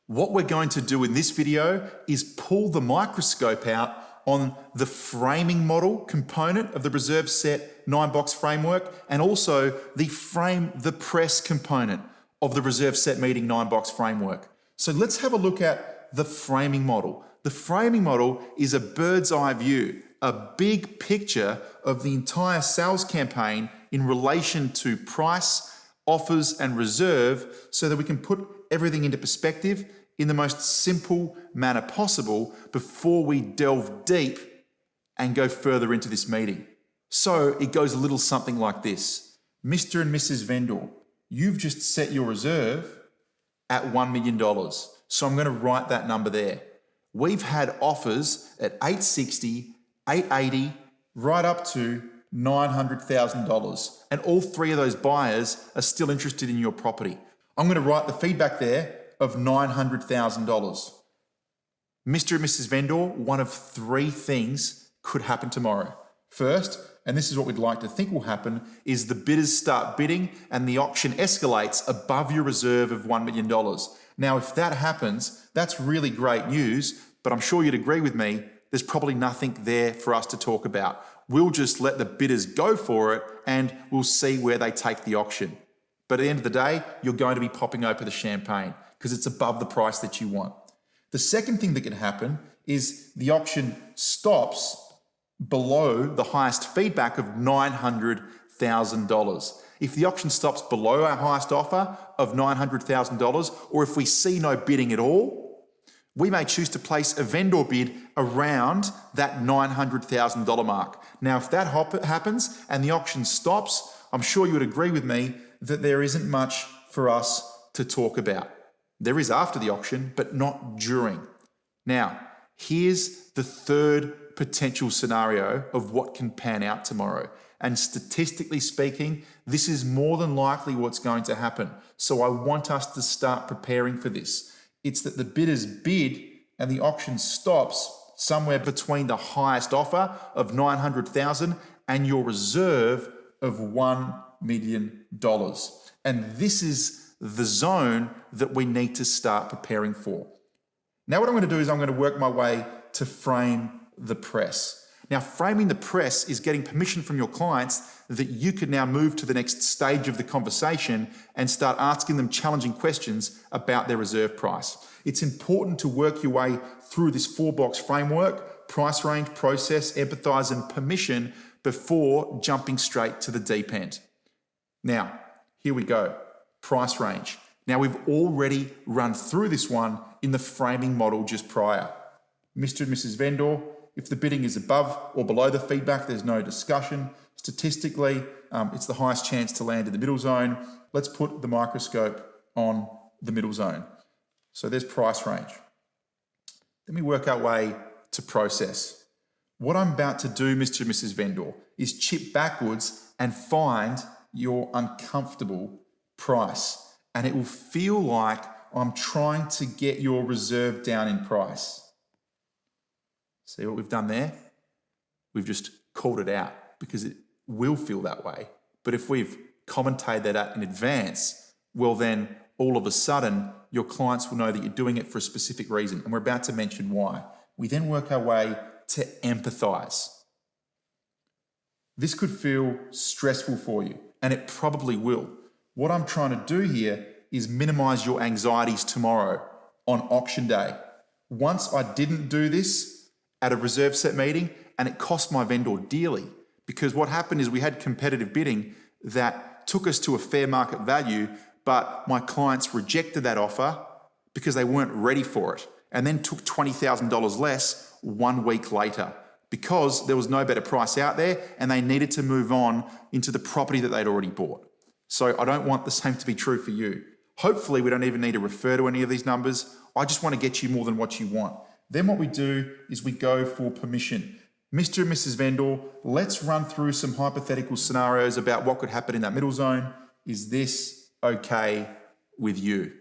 What we're going to do in this video is pull the microscope out on the framing model component of the reserve set 9-box framework, and also the frame the press component of the reserve set meeting 9-box framework. So let's have a look at the framing model. The framing model is a bird's eye view, a big picture of the entire sales campaign in relation to price, offers, and reserve, so that we can put everything into perspective in the most simple manner possible before we delve deep and go further into this meeting. So it goes a little something like this. Mr. and Mrs. Vendor, you've just set your reserve at $1 million. So I'm going to write that number there. We've had offers at $860, $880, right up to $900,000. And all three of those buyers are still interested in your property. I'm going to write the feedback there of $900,000. Mr. and Mrs. Vendor, one of three things could happen tomorrow. First, and this is what we'd like to think will happen, is the bidders start bidding and the auction escalates above your reserve of $1 million. Now, if that happens, that's really great news, but I'm sure you'd agree with me, there's probably nothing there for us to talk about. We'll just let the bidders go for it and we'll see where they take the auction. But at the end of the day, you're going to be popping open the champagne because it's above the price that you want. The second thing that can happen is the auction stops below the highest feedback of $900,000. If the auction stops below our highest offer of $900,000, or if we see no bidding at all, we may choose to place a vendor bid around that $900,000 mark. Now, if that happens and the auction stops, I'm sure you would agree with me that there isn't much for us to talk about. There is after the auction, but not during. Now, here's the third potential scenario of what can pan out tomorrow. And statistically speaking, this is more than likely what's going to happen. So I want us to start preparing for this. It's that the bidders bid and the auction stops somewhere between the highest offer of $900,000 and your reserve of $1 million. And this is the zone that we need to start preparing for. Now what I'm going to do is I'm going to work my way to frame the press. Now, framing the press is getting permission from your clients that you can now move to the next stage of the conversation and start asking them challenging questions about their reserve price. It's important to work your way through this 4-box framework: price range, process, empathize, and permission before jumping straight to the deep end. Now, here we go. Price range. Now, we've already run through this one in the framing model just prior. Mr. and Mrs. Vendor, if the bidding is above or below the feedback, there's no discussion. Statistically, it's the highest chance to land in the middle zone. Let's put the microscope on the middle zone. So there's price range. Then we work our way to process. What I'm about to do, Mr. and Mrs. Vendor, is chip backwards and find your uncomfortable price. And it will feel like I'm trying to get your reserve down in price. See what we've done there? We've just called it out because it will feel that way. But if we've commentated that out in advance, well then all of a sudden your clients will know that you're doing it for a specific reason. And we're about to mention why. We then work our way to empathize. This could feel stressful for you, and it probably will. What I'm trying to do here is minimize your anxieties tomorrow on auction day. Once I didn't do this at a reserve set meeting, and it cost my vendor dearly, because what happened is we had competitive bidding that took us to a fair market value, but my clients rejected that offer because they weren't ready for it, and then took $20,000 less 1 week later because there was no better price out there and they needed to move on into the property that they'd already bought. So I don't want the same to be true for you. Hopefully we don't even need to refer to any of these numbers. I just want to get you more than what you want. Then what we do is we go for permission. Mr. and Mrs. Vendor, let's run through some hypothetical scenarios about what could happen in that middle zone. Is this okay with you?